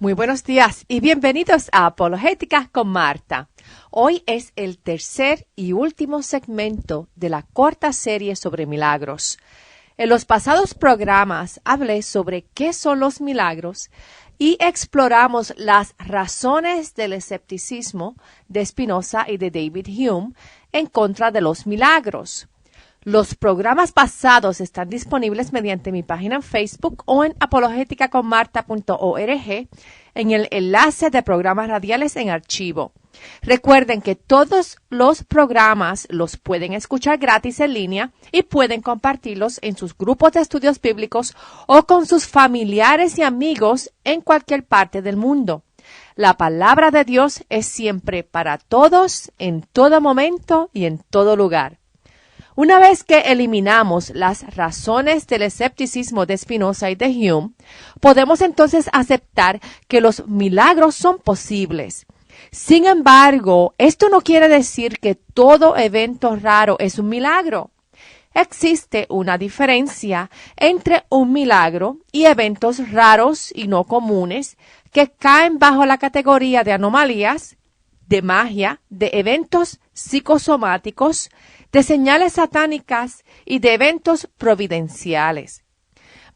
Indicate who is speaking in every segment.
Speaker 1: Muy buenos días y bienvenidos a Apologética con Marta. Hoy es el tercer y último segmento de la corta serie sobre milagros. En los pasados programas hablé sobre qué son los milagros y exploramos las razones del escepticismo de Spinoza y de David Hume en contra de los milagros. Los programas pasados están disponibles mediante mi página en Facebook o en apologeticaconmarta.org en el enlace de programas radiales en archivo. Recuerden que todos los programas los pueden escuchar gratis en línea y pueden compartirlos en sus grupos de estudios bíblicos o con sus familiares y amigos en cualquier parte del mundo. La palabra de Dios es siempre para todos, en todo momento y en todo lugar. Una vez que eliminamos las razones del escepticismo de Spinoza y de Hume, podemos entonces aceptar que los milagros son posibles. Sin embargo, esto no quiere decir que todo evento raro es un milagro. Existe una diferencia entre un milagro y eventos raros y no comunes que caen bajo la categoría de anomalías, de magia, de eventos psicosomáticos, de señales satánicas y de eventos providenciales.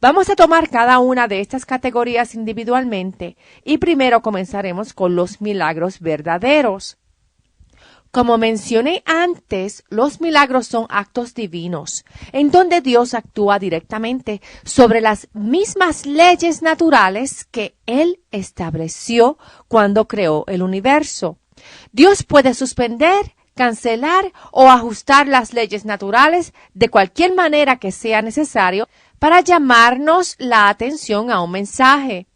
Speaker 1: Vamos a tomar cada una de estas categorías individualmente y primero comenzaremos con los milagros verdaderos. Como mencioné antes, los milagros son actos divinos, en donde Dios actúa directamente sobre las mismas leyes naturales que Él estableció cuando creó el universo. Dios puede suspender, cancelar o ajustar las leyes naturales de cualquier manera que sea necesario para llamarnos la atención a un mensaje.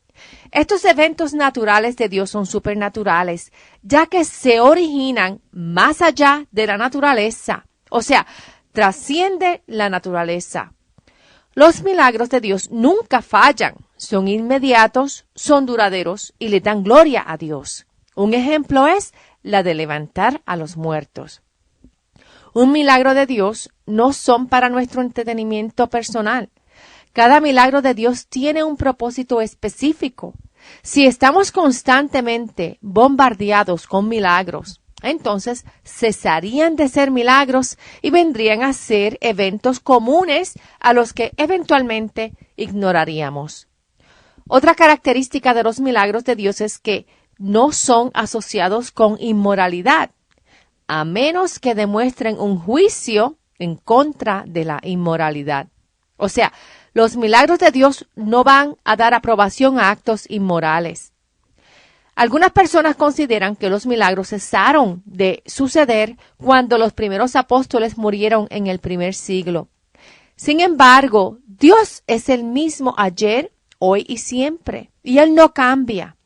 Speaker 1: Estos eventos naturales de Dios son supernaturales, ya que se originan más allá de la naturaleza, o sea, trasciende la naturaleza. Los milagros de Dios nunca fallan, son inmediatos, son duraderos y le dan gloria a Dios. Un ejemplo es la de levantar a los muertos. Un milagro de Dios no son para nuestro entretenimiento personal. Cada milagro de Dios tiene un propósito específico. Si estamos constantemente bombardeados con milagros, entonces cesarían de ser milagros y vendrían a ser eventos comunes a los que eventualmente ignoraríamos. Otra característica de los milagros de Dios es que no son asociados con inmoralidad, a menos que demuestren un juicio en contra de la inmoralidad. O sea, los milagros de Dios no van a dar aprobación a actos inmorales. Algunas personas consideran que los milagros cesaron de suceder cuando los primeros apóstoles murieron en el primer siglo. Sin embargo, Dios es el mismo ayer, hoy y siempre, y Él no cambia.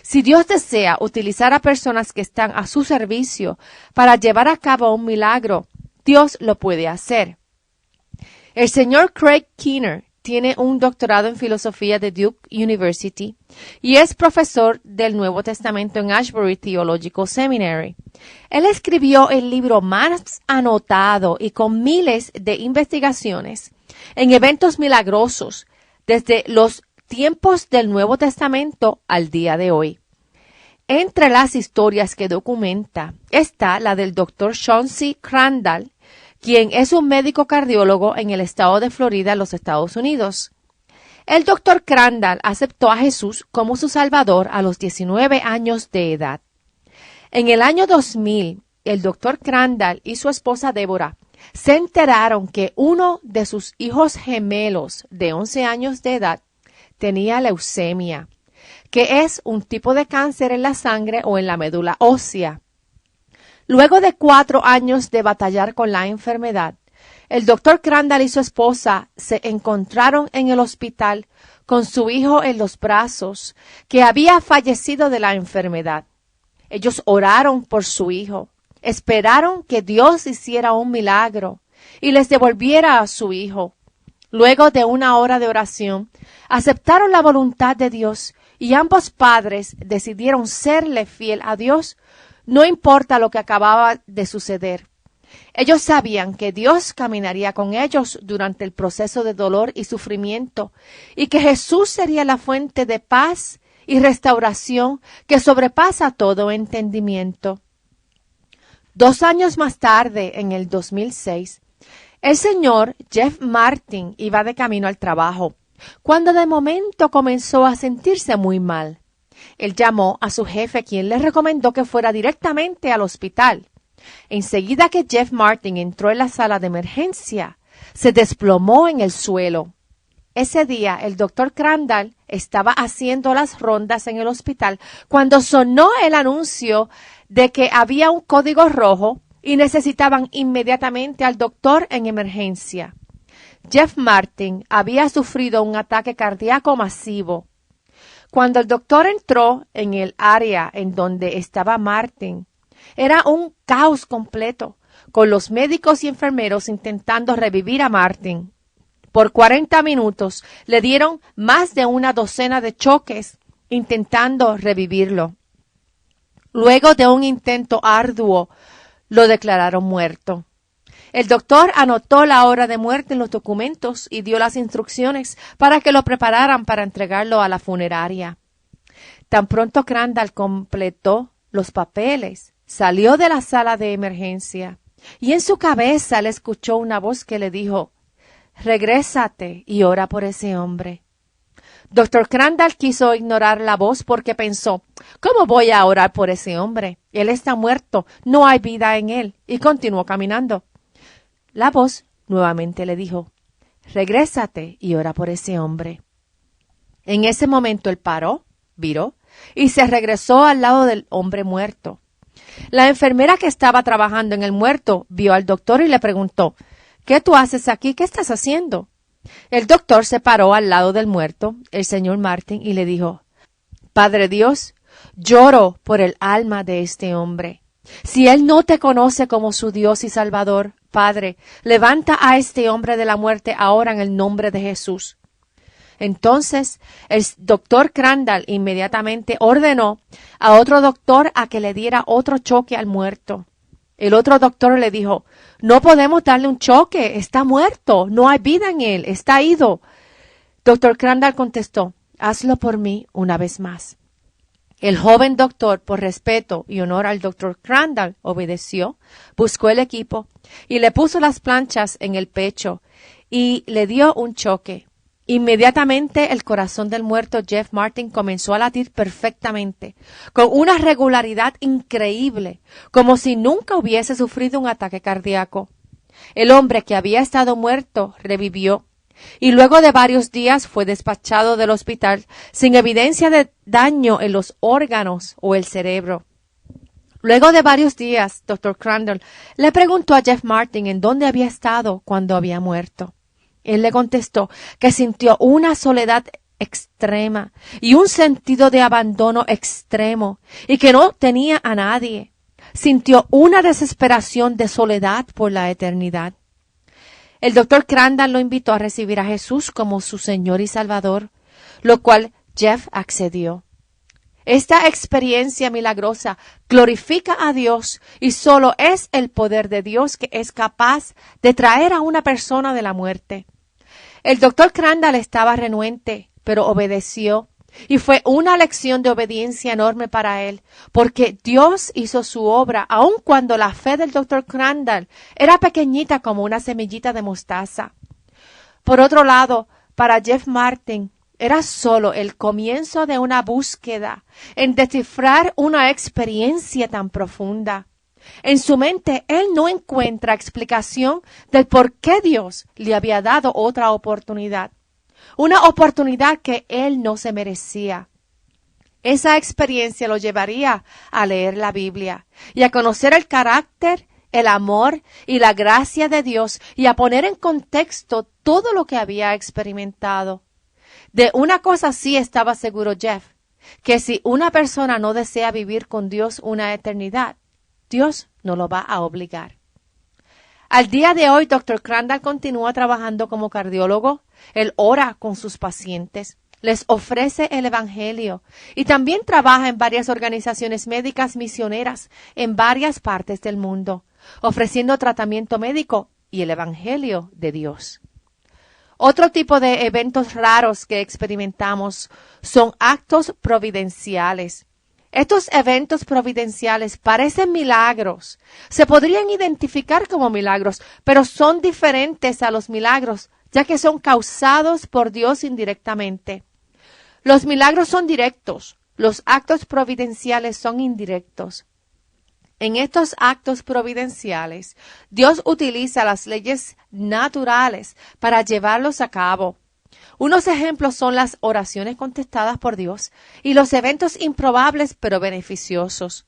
Speaker 1: Si Dios desea utilizar a personas que están a su servicio para llevar a cabo un milagro, Dios lo puede hacer. El señor Craig Keener tiene un doctorado en filosofía de Duke University y es profesor del Nuevo Testamento en Ashbury Theological Seminary. Él escribió el libro más anotado y con miles de investigaciones en eventos milagrosos desde los tiempos del Nuevo Testamento al día de hoy. Entre las historias que documenta está la del Dr. Sean C. Crandall, quien es un médico cardiólogo en el estado de Florida, los Estados Unidos. El Dr. Crandall aceptó a Jesús como su Salvador a los 19 años de edad. En el año 2000, el Dr. Crandall y su esposa Débora se enteraron que uno de sus hijos gemelos de 11 años de edad tenía leucemia, que es un tipo de cáncer en la sangre o en la médula ósea. Luego de 4 años de batallar con la enfermedad, el doctor Crandall y su esposa se encontraron en el hospital con su hijo en los brazos, que había fallecido de la enfermedad. Ellos oraron por su hijo, esperaron que Dios hiciera un milagro y les devolviera a su hijo. Luego de 1 hora de oración, aceptaron la voluntad de Dios y ambos padres decidieron serle fiel a Dios, no importa lo que acababa de suceder. Ellos sabían que Dios caminaría con ellos durante el proceso de dolor y sufrimiento y que Jesús sería la fuente de paz y restauración que sobrepasa todo entendimiento. 2 años más tarde, en el 2006, el señor Jeff Martin iba de camino al trabajo, cuando de momento comenzó a sentirse muy mal. Él llamó a su jefe, quien le recomendó que fuera directamente al hospital. Enseguida que Jeff Martin entró en la sala de emergencia, se desplomó en el suelo. Ese día, el doctor Crandall estaba haciendo las rondas en el hospital cuando sonó el anuncio de que había un código rojo y necesitaban inmediatamente al doctor en emergencia. Jeff Martin había sufrido un ataque cardíaco masivo. Cuando el doctor entró en el área en donde estaba Martin, era un caos completo, con los médicos y enfermeros intentando revivir a Martin. Por 40 minutos le dieron más de una docena de choques intentando revivirlo. Luego de un intento arduo, lo declararon muerto. El doctor anotó la hora de muerte en los documentos y dio las instrucciones para que lo prepararan para entregarlo a la funeraria. Tan pronto Crandall completó los papeles, salió de la sala de emergencia y en su cabeza le escuchó una voz que le dijo: «Regrésate y ora por ese hombre». Dr. Crandall quiso ignorar la voz porque pensó: «¿Cómo voy a orar por ese hombre? Él está muerto, no hay vida en él», y continuó caminando. La voz nuevamente le dijo: «Regrésate y ora por ese hombre». En ese momento él paró, viró y se regresó al lado del hombre muerto. La enfermera que estaba trabajando en el muerto vio al doctor y le preguntó: «¿Qué tú haces aquí? ¿Qué estás haciendo?». El doctor se paró al lado del muerto, el señor Martin, y le dijo: «Padre Dios, lloro por el alma de este hombre. Si él no te conoce como su Dios y Salvador, Padre, levanta a este hombre de la muerte ahora en el nombre de Jesús». Entonces el doctor Crandall inmediatamente ordenó a otro doctor a que le diera otro choque al muerto. El otro doctor le dijo: «No podemos darle un choque, está muerto, no hay vida en él, está ido». Doctor Crandall contestó: «Hazlo por mí una vez más». El joven doctor, por respeto y honor al doctor Crandall, obedeció, buscó el equipo y le puso las planchas en el pecho y le dio un choque. Inmediatamente el corazón del muerto Jeff Martin comenzó a latir perfectamente, con una regularidad increíble, como si nunca hubiese sufrido un ataque cardíaco. El hombre que había estado muerto revivió y luego de varios días fue despachado del hospital sin evidencia de daño en los órganos o el cerebro. Luego de varios días, Dr. Crandall le preguntó a Jeff Martin en dónde había estado cuando había muerto. Él le contestó que sintió una soledad extrema y un sentido de abandono extremo y que no tenía a nadie. Sintió una desesperación de soledad por la eternidad. El doctor Crandall lo invitó a recibir a Jesús como su Señor y Salvador, lo cual Jeff accedió. Esta experiencia milagrosa glorifica a Dios y solo es el poder de Dios que es capaz de traer a una persona de la muerte. El doctor Crandall estaba renuente, pero obedeció, y fue una lección de obediencia enorme para él, porque Dios hizo su obra, aun cuando la fe del doctor Crandall era pequeñita como una semillita de mostaza. Por otro lado, para Jeff Martin, era solo el comienzo de una búsqueda en descifrar una experiencia tan profunda. En su mente, él no encuentra explicación del por qué Dios le había dado otra oportunidad. Una oportunidad que él no se merecía. Esa experiencia lo llevaría a leer la Biblia y a conocer el carácter, el amor y la gracia de Dios y a poner en contexto todo lo que había experimentado. De una cosa sí estaba seguro Jeff, que si una persona no desea vivir con Dios una eternidad, Dios no lo va a obligar. Al día de hoy, Dr. Crandall continúa trabajando como cardiólogo. Él ora con sus pacientes, les ofrece el Evangelio y también trabaja en varias organizaciones médicas misioneras en varias partes del mundo, ofreciendo tratamiento médico y el Evangelio de Dios. Otro tipo de eventos raros que experimentamos son actos providenciales. Estos eventos providenciales parecen milagros. Se podrían identificar como milagros, pero son diferentes a los milagros, ya que son causados por Dios indirectamente. Los milagros son directos, los actos providenciales son indirectos. En estos actos providenciales, Dios utiliza las leyes naturales para llevarlos a cabo. Unos ejemplos son las oraciones contestadas por Dios y los eventos improbables pero beneficiosos.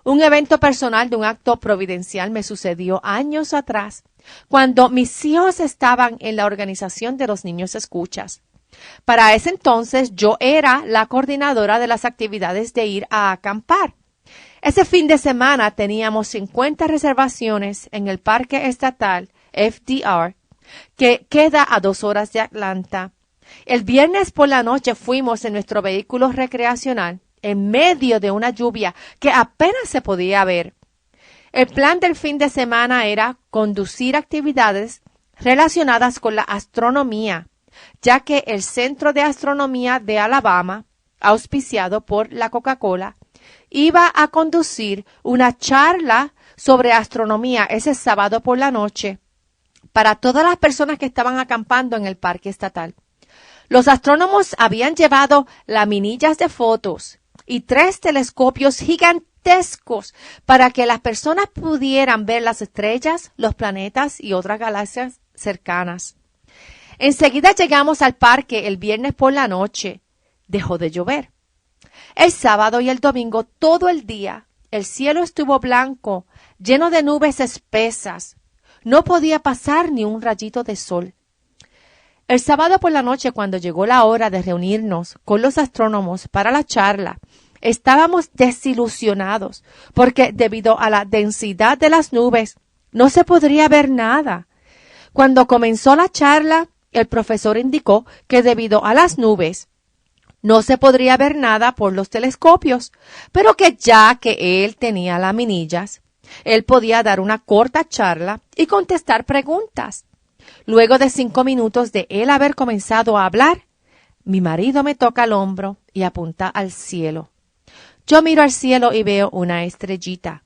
Speaker 1: Un evento personal de un acto providencial me sucedió años atrás, cuando mis hijos estaban en la organización de los niños escuchas. Para ese entonces yo era la coordinadora de las actividades de ir a acampar. Ese fin de semana teníamos 50 reservaciones en el Parque Estatal FDR, que queda a 2 horas de Atlanta. El viernes por la noche fuimos en nuestro vehículo recreacional en medio de una lluvia que apenas se podía ver. El plan del fin de semana era conducir actividades relacionadas con la astronomía, ya que el Centro de Astronomía de Alabama, auspiciado por la Coca-Cola, iba a conducir una charla sobre astronomía ese sábado por la noche para todas las personas que estaban acampando en el parque estatal. Los astrónomos habían llevado laminillas de fotos y 3 telescopios gigantescos para que las personas pudieran ver las estrellas, los planetas y otras galaxias cercanas. Enseguida llegamos al parque el viernes por la noche. Dejó de llover. El sábado y el domingo, todo el día, el cielo estuvo blanco, lleno de nubes espesas. No podía pasar ni un rayito de sol. El sábado por la noche, cuando llegó la hora de reunirnos con los astrónomos para la charla, estábamos desilusionados porque debido a la densidad de las nubes no se podría ver nada. Cuando comenzó la charla, el profesor indicó que debido a las nubes no se podría ver nada por los telescopios, pero que ya que él tenía laminillas, él podía dar una corta charla y contestar preguntas. Luego de 5 minutos de él haber comenzado a hablar, mi marido me toca el hombro y apunta al cielo. Yo miro al cielo y veo una estrellita.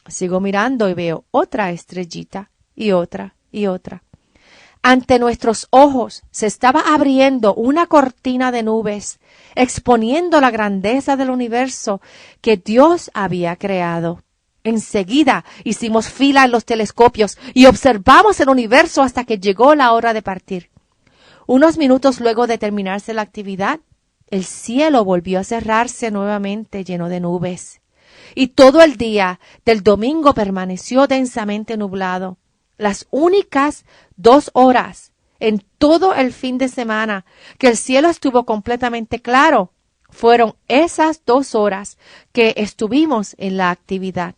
Speaker 1: Sigo mirando y veo otra estrellita y otra y otra. Ante nuestros ojos se estaba abriendo una cortina de nubes, exponiendo la grandeza del universo que Dios había creado. Enseguida hicimos fila en los telescopios y observamos el universo hasta que llegó la hora de partir. Unos minutos luego de terminarse la actividad, el cielo volvió a cerrarse nuevamente lleno de nubes. Y todo el día del domingo permaneció densamente nublado. Las únicas 2 horas en todo el fin de semana que el cielo estuvo completamente claro fueron esas 2 horas que estuvimos en la actividad.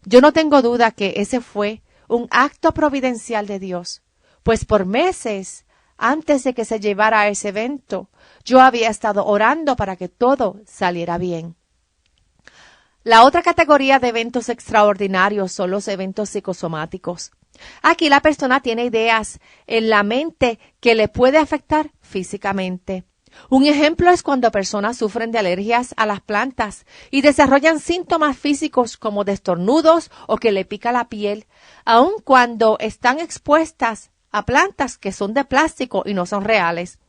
Speaker 1: Yo no tengo duda que ese fue un acto providencial de Dios, pues por meses antes de que se llevara ese evento, yo había estado orando para que todo saliera bien. La otra categoría de eventos extraordinarios son los eventos psicosomáticos. Aquí la persona tiene ideas en la mente que le puede afectar físicamente. Un ejemplo es cuando personas sufren de alergias a las plantas y desarrollan síntomas físicos como de estornudos o que le pica la piel, aun cuando están expuestas a plantas que son de plástico y no son reales.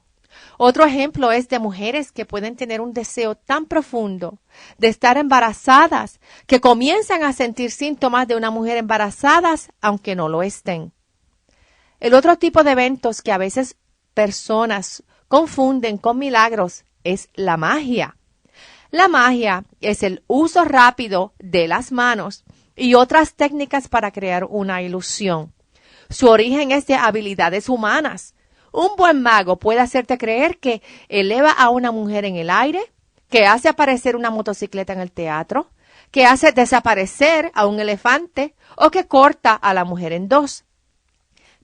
Speaker 1: Otro ejemplo es de mujeres que pueden tener un deseo tan profundo de estar embarazadas que comienzan a sentir síntomas de una mujer embarazada aunque no lo estén. El otro tipo de eventos que a veces personas confunden con milagros es la magia. La magia es el uso rápido de las manos y otras técnicas para crear una ilusión. Su origen es de habilidades humanas. Un buen mago puede hacerte creer que eleva a una mujer en el aire, que hace aparecer una motocicleta en el teatro, que hace desaparecer a un elefante o que corta a la mujer en 2.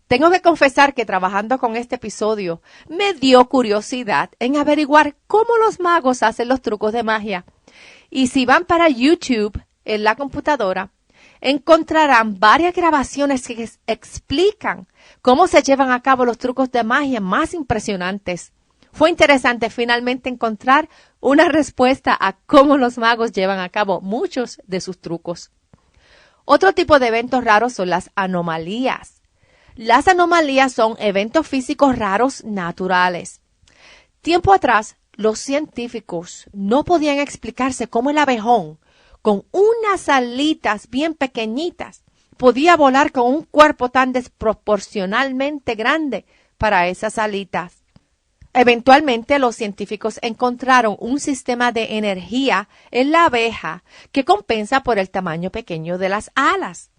Speaker 1: Tengo que confesar que trabajando con este episodio me dio curiosidad en averiguar cómo los magos hacen los trucos de magia. Y si van para YouTube en la computadora, encontrarán varias grabaciones que explican cómo se llevan a cabo los trucos de magia más impresionantes. Fue interesante finalmente encontrar una respuesta a cómo los magos llevan a cabo muchos de sus trucos. Otro tipo de eventos raros son las anomalías. Las anomalías son eventos físicos raros naturales. Tiempo atrás, los científicos no podían explicarse cómo el abejón, con unas alitas bien pequeñitas, podía volar con un cuerpo tan desproporcionalmente grande para esas alitas. Eventualmente, los científicos encontraron un sistema de energía en la abeja que compensa por el tamaño pequeño de las alas.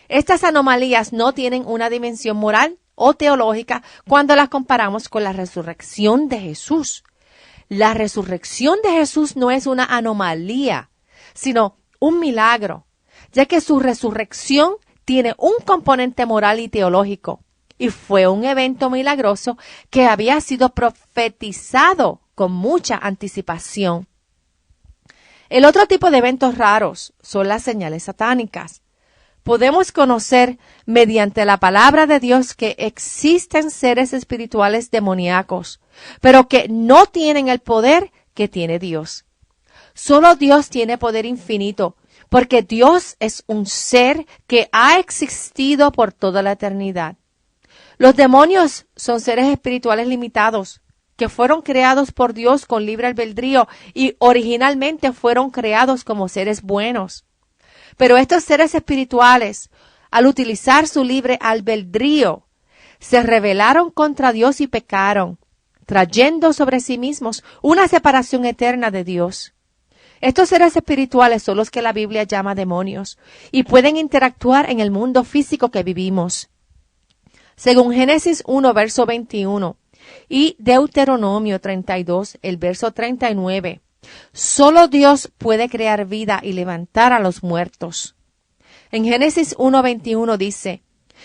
Speaker 1: Estas anomalías no tienen una dimensión moral o teológica cuando las comparamos con la resurrección de Jesús. La resurrección de Jesús no es una anomalía, sino un milagro, ya que su resurrección tiene un componente moral y teológico, y fue un evento milagroso que había sido profetizado con mucha anticipación. El otro tipo de eventos raros son las señales satánicas. Podemos conocer mediante la palabra de Dios que existen seres espirituales demoníacos, pero que no tienen el poder que tiene Dios. Solo Dios tiene poder infinito, porque Dios es un ser que ha existido por toda la eternidad. Los demonios son seres espirituales limitados, que fueron creados por Dios con libre albedrío y originalmente fueron creados como seres buenos. Pero estos seres espirituales, al utilizar su libre albedrío, se rebelaron contra Dios y pecaron, trayendo sobre sí mismos una separación eterna de Dios. Estos seres espirituales son los que la Biblia llama demonios y pueden interactuar en el mundo físico que vivimos. Según Génesis 1, verso 21 y Deuteronomio 32, el verso 39, solo Dios puede crear vida y levantar a los muertos. En Génesis 1:21 dice,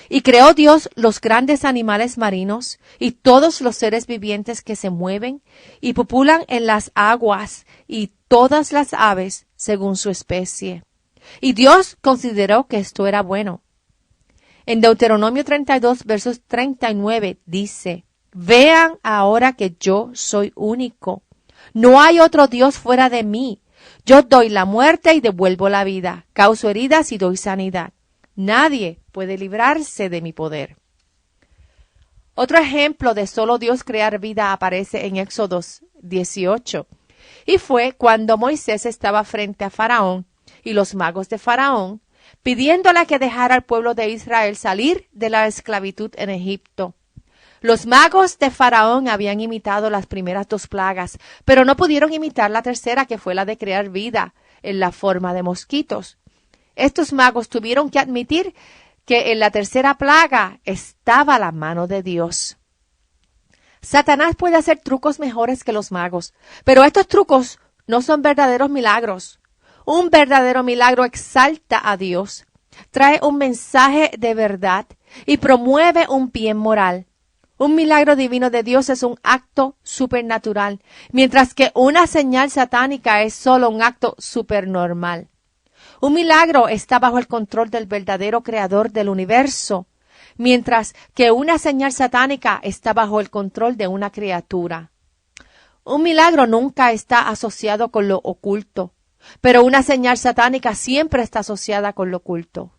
Speaker 1: y creó Dios los grandes animales marinos y todos los seres vivientes que se mueven y populan en las aguas y todas las aves según su especie. Y Dios consideró que esto era bueno. En Deuteronomio 32, versos 39 dice, vean ahora que yo soy único. No hay otro Dios fuera de mí. Yo doy la muerte y devuelvo la vida. Causo heridas y doy sanidad. Nadie puede librarse de mi poder. Otro ejemplo de solo Dios crear vida aparece en Éxodo 18. Y fue cuando Moisés estaba frente a Faraón y los magos de Faraón, pidiéndole que dejara al pueblo de Israel salir de la esclavitud en Egipto. Los magos de Faraón habían imitado las primeras 2 plagas, pero no pudieron imitar la tercera, que fue la de crear vida en la forma de mosquitos. Estos magos tuvieron que admitir que en la tercera plaga estaba la mano de Dios. Satanás puede hacer trucos mejores que los magos, pero estos trucos no son verdaderos milagros. Un verdadero milagro exalta a Dios, trae un mensaje de verdad y promueve un bien moral. Un milagro divino de Dios es un acto supernatural, mientras que una señal satánica es solo un acto supernormal. Un milagro está bajo el control del verdadero creador del universo, mientras que una señal satánica está bajo el control de una criatura. Un milagro nunca está asociado con lo oculto, pero una señal satánica siempre está asociada con lo oculto.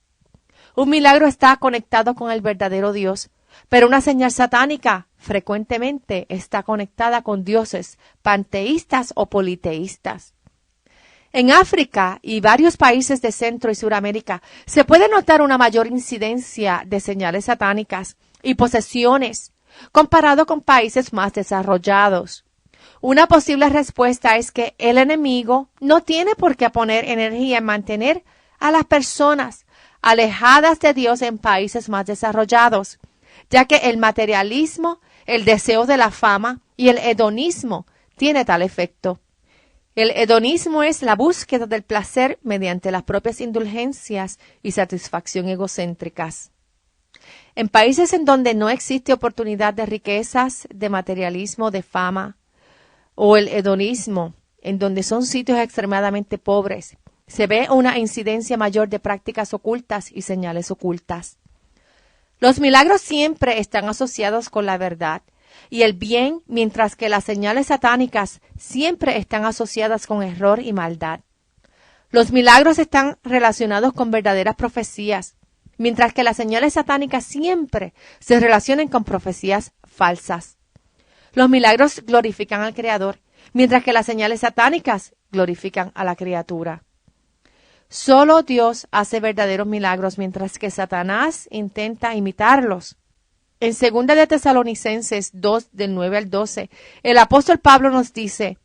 Speaker 1: Un milagro está conectado con el verdadero Dios, pero una señal satánica frecuentemente está conectada con dioses panteístas o politeístas. En África y varios países de Centro y Suramérica se puede notar una mayor incidencia de señales satánicas y posesiones comparado con países más desarrollados. Una posible respuesta es que el enemigo no tiene por qué poner energía en mantener a las personas alejadas de Dios en países más desarrollados, ya que el materialismo, el deseo de la fama y el hedonismo tiene tal efecto. El hedonismo es la búsqueda del placer mediante las propias indulgencias y satisfacción egocéntricas. En países en donde no existe oportunidad de riquezas, de materialismo, de fama, o el hedonismo, en donde son sitios extremadamente pobres, Se ve una incidencia mayor de prácticas ocultas y señales ocultas. Los milagros siempre están asociados con la verdad y el bien, mientras que las señales satánicas siempre están asociadas con error y maldad. Los milagros están relacionados con verdaderas profecías, mientras que las señales satánicas siempre se relacionan con profecías falsas. Los milagros glorifican al Creador, mientras que las señales satánicas glorifican a la criatura. Solo Dios hace verdaderos milagros, mientras que Satanás intenta imitarlos. En 2 de Tesalonicenses 2, del 9 al 12, el apóstol Pablo nos dice: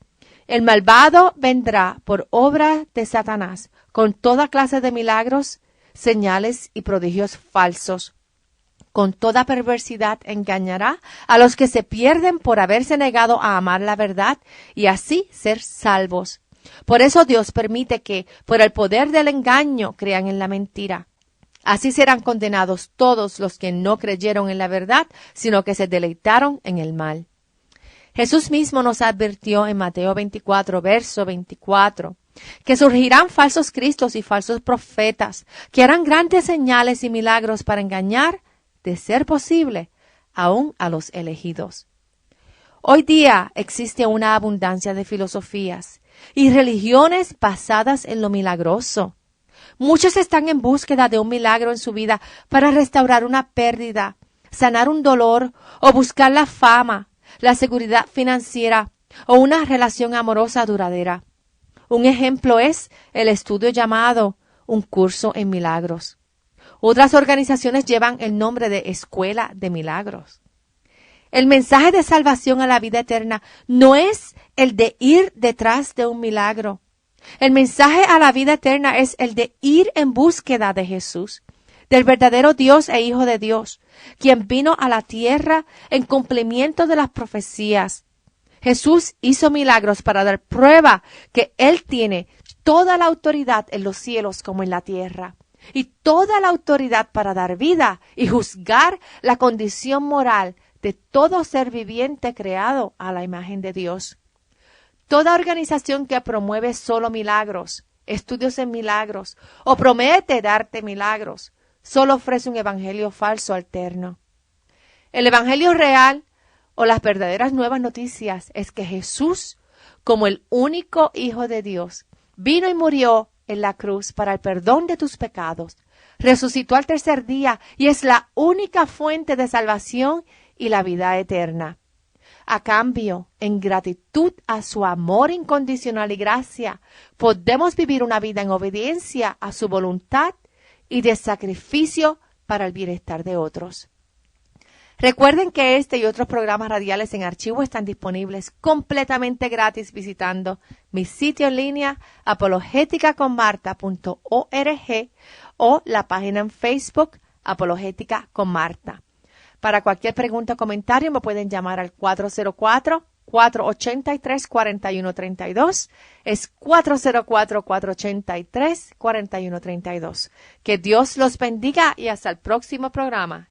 Speaker 1: el malvado vendrá por obra de Satanás con toda clase de milagros, señales y prodigios falsos. Con toda perversidad engañará a los que se pierden por haberse negado a amar la verdad y así ser salvos. Por eso Dios permite que, por el poder del engaño, crean en la mentira. Así serán condenados todos los que no creyeron en la verdad, sino que se deleitaron en el mal. Jesús mismo nos advirtió en Mateo 24, verso 24, que surgirán falsos cristos y falsos profetas, que harán grandes señales y milagros para engañar, de ser posible, aún a los elegidos. Hoy día existe una abundancia de filosofías y religiones basadas en lo milagroso. Muchos están en búsqueda de un milagro en su vida para restaurar una pérdida, sanar un dolor o buscar la fama, la seguridad financiera o una relación amorosa duradera. Un ejemplo es el estudio llamado Un Curso en Milagros. Otras organizaciones llevan el nombre de Escuela de Milagros. El mensaje de salvación a la vida eterna no es el de ir detrás de un milagro. El mensaje a la vida eterna es el de ir en búsqueda de Jesús, del verdadero Dios e Hijo de Dios, quien vino a la tierra en cumplimiento de las profecías. Jesús hizo milagros para dar prueba que Él tiene toda la autoridad en los cielos como en la tierra, y toda la autoridad para dar vida y juzgar la condición moral de todo ser viviente creado a la imagen de Dios. Toda organización que promueve solo milagros, estudios en milagros o promete darte milagros, solo ofrece un evangelio falso alterno. El evangelio real o las verdaderas nuevas noticias es que Jesús, como el único Hijo de Dios, vino y murió en la cruz para el perdón de tus pecados, resucitó al tercer día y es la única fuente de salvación y la vida eterna. A cambio, en gratitud a su amor incondicional y gracia, podemos vivir una vida en obediencia a su voluntad y de sacrificio para el bienestar de otros. Recuerden que este y otros programas radiales en archivo están disponibles completamente gratis visitando mi sitio en línea apologeticaconmarta.org o la página en Facebook Apologética con Marta. Para cualquier pregunta o comentario me pueden llamar al 404-483-4132. Es 404-483-4132. Que Dios los bendiga y hasta el próximo programa.